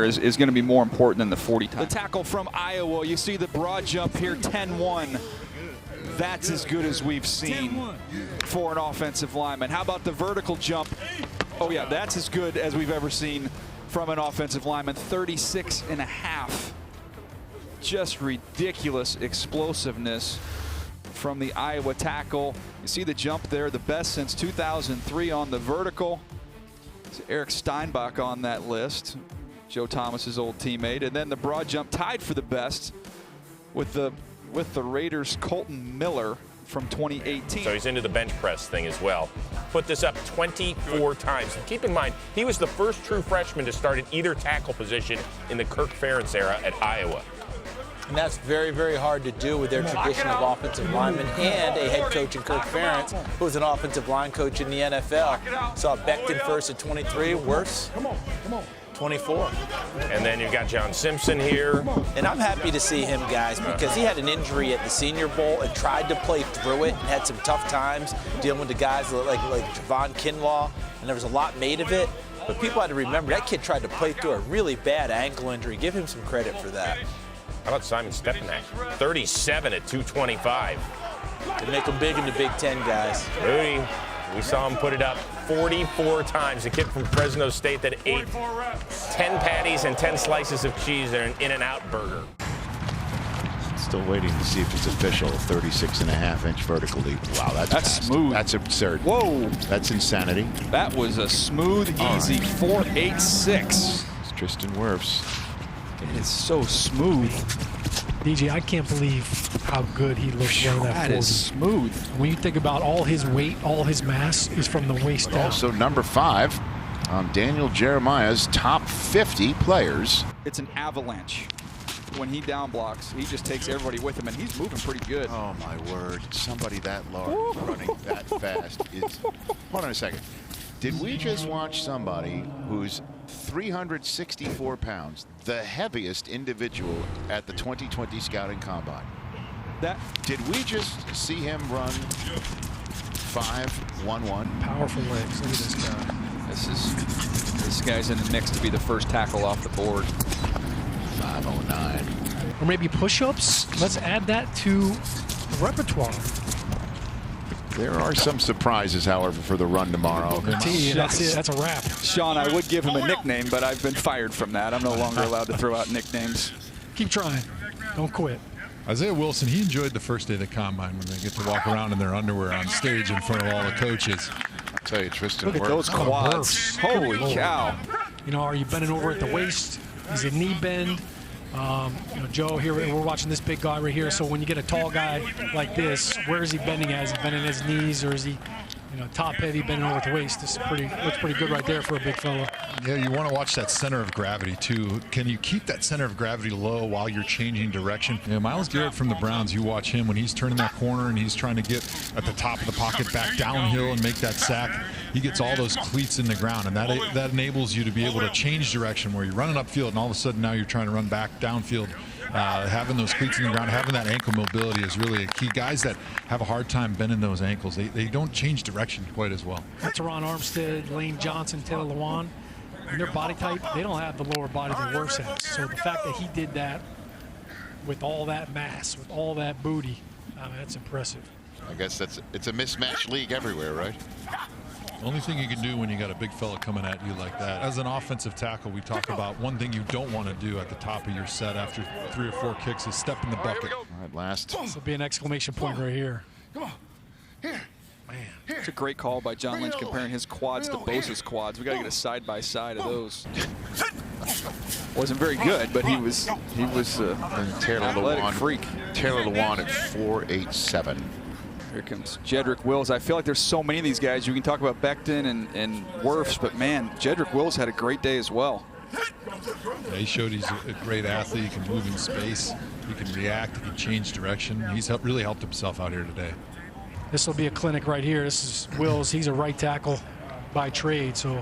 is going to be more important than the 40 time. The tackle from Iowa, you see the broad jump here, 10-1. That's as good as we've seen for an offensive lineman. How about the vertical jump? Oh yeah, that's as good as we've ever seen from an offensive lineman, 36.5. Just ridiculous explosiveness from the Iowa tackle. You see the jump there, the best since 2003 on the vertical. It's Eric Steinbach on that list, Joe Thomas's old teammate, and then the broad jump tied for the best with the Raiders' Colton Miller from 2018. So he's into the bench press thing as well. Put this up 24 times. And keep in mind, he was the first true freshman to start at either tackle position in the Kirk Ferentz era at Iowa. And that's very, very hard to do with their tradition of offensive linemen and a head coach in Kirk Ferentz, who was an offensive line coach in the NFL. Saw Becton first at 23, Wirfs 24. And then you've got John Simpson here. And I'm happy to see him, guys, because he had an injury at the Senior Bowl and tried to play through it and had some tough times dealing with the guys like Javon Kinlaw, and there was a lot made of it. But people had to remember that kid tried to play through a really bad ankle injury. Give him some credit for that. How about Simon Stepanek? 37 at 225. They make him big in the Big Ten, guys. Mooney, we saw him put it up 44 times. A kid from Fresno State that ate 10 patties and 10 slices of cheese in an In-N-Out burger. Still waiting to see if it's official. 36.5-inch vertical leap. Wow, that's smooth. That's absurd. Whoa. That's insanity. That was a smooth, easy 4.86. It's Tristan Wirfs. It is so smooth. DJ, I can't believe how good he looks running that 40. That is smooth. When you think about all his weight, all his mass is from the waist down. Also number 5 on Daniel Jeremiah's top 50 players. It's an avalanche. When he down blocks, he just takes everybody with him, and he's moving pretty good. Oh my word! Somebody that large running that fast is. Hold on a second. Did we just watch somebody who's 364 pounds, the heaviest individual at the 2020 Scouting Combine? Did we just see him run 5.11? Powerful legs. Look at this guy. This guy's in the mix to be the first tackle off the board. 5.09. Or maybe push-ups. Let's add that to the repertoire. There are some surprises, however, for the run tomorrow. That's it. That's a wrap. Sean, I would give him a nickname, but I've been fired from that. I'm no longer allowed to throw out nicknames. Keep trying. Don't quit. Isaiah Wilson, he enjoyed the first day of the combine when they get to walk around in their underwear on stage in front of all the coaches. I'll tell you, Tristan Look at those quads. Holy cow. You know, are you bending over at the waist? Is it knee bend? You know, Joe, here we're watching this big guy right here. So when you get a tall guy like this, where is he bending at? Is he bending at his knees, or is he, you know, top heavy, bending over at the waist? This is looks pretty good right there for a big fella. Yeah, you want to watch that center of gravity too. Can you keep that center of gravity low while you're changing direction? Yeah, Myles Garrett from the Browns, you watch him when he's turning that corner and he's trying to get at the top of the pocket back downhill and make that sack. He gets all those cleats in the ground, and that enables you to be able to change direction where you're running upfield and all of a sudden now you're trying to run back downfield. Having those cleats in the ground, having that ankle mobility is really a key. Guys that have a hard time bending those ankles, they don't change direction quite as well. Teron Armstead, Lane Johnson, Taylor Lewan, and their body type, they don't have the lower body that Wirfs has. So the fact that he did that with all that mass, with all that booty, that's impressive. I guess it's a mismatched league everywhere, right? The only thing you can do when you got a big fella coming at you like that, as an offensive tackle, we talk about one thing you don't want to do at the top of your set after 3 or 4 kicks is step in the bucket. All right, last. This will be an exclamation point right here. Come on. Here. Man, it's a great call by John Lynch comparing his quads to Bosa's quads. We got to get a side-by-side of those. Wasn't very good, but he was Taylor athletic freak. Taylor Lewan at 4.87. Here comes Jedrick Wills. I feel like there's so many of these guys. You can talk about Becton and Wirfs, but man, Jedrick Wills had a great day as well. Yeah, he showed he's a great athlete. He can move in space. He can react. He can change direction. He's really helped himself out here today. This will be a clinic right here. This is Wills. He's a right tackle by trade, so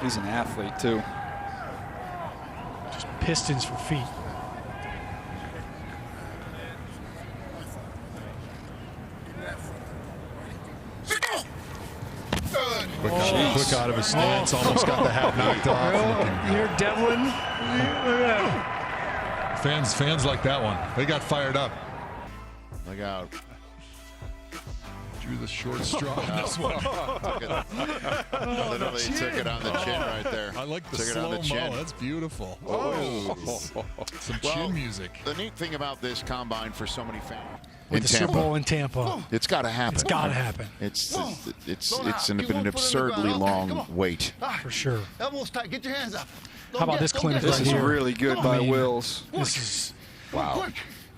he's an athlete too. Just pistons for feet. Quick Broke out of his stance, almost got the hat knocked off. Well, you're Devlin. Look at that. Fans like that one. They got fired up. Look out. Drew the short straw on this one. Literally took it on the chin right there. I like the took it on the slow-mo. chin. That's beautiful. Oh. Some Well, chin music. The neat thing about this combine for so many fans. With the Super Bowl in Tampa. It's got to happen. It's got to happen. It's been an absurdly long wait. For sure. Elbows tight. Get your hands up. How about this clinic This right is here? really good by Wills. This is Wow.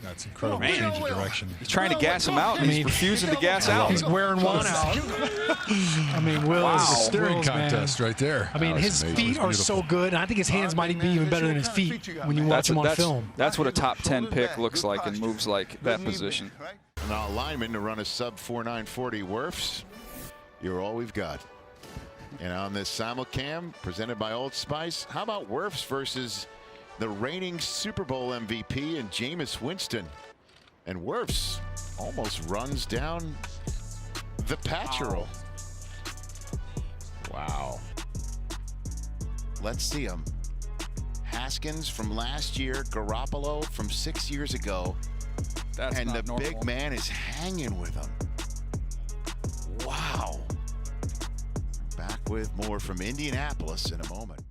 That's incredible change of direction. He's trying to gas him out, and he's refusing to gas out. He's wearing one out. I mean, Wills. Wow. Steering Wills, contest right there. I mean, his feet are so good, and I think his hands might be even better than his feet when you watch him on film. That's what a top 10 pick looks like and moves like that position. Now Linemen to run a sub 4.940 Wirfs. You're all we've got. And on this simulcam presented by Old Spice, how about Wirfs versus the reigning Super Bowl MVP and Jameis Winston? And Wirfs almost runs down the Patcherel. Wow. Let's see him. Haskins from last year, Garoppolo from 6 years ago. That's And not the normal. big man is hanging with him. Wow. Back with more from Indianapolis in a moment.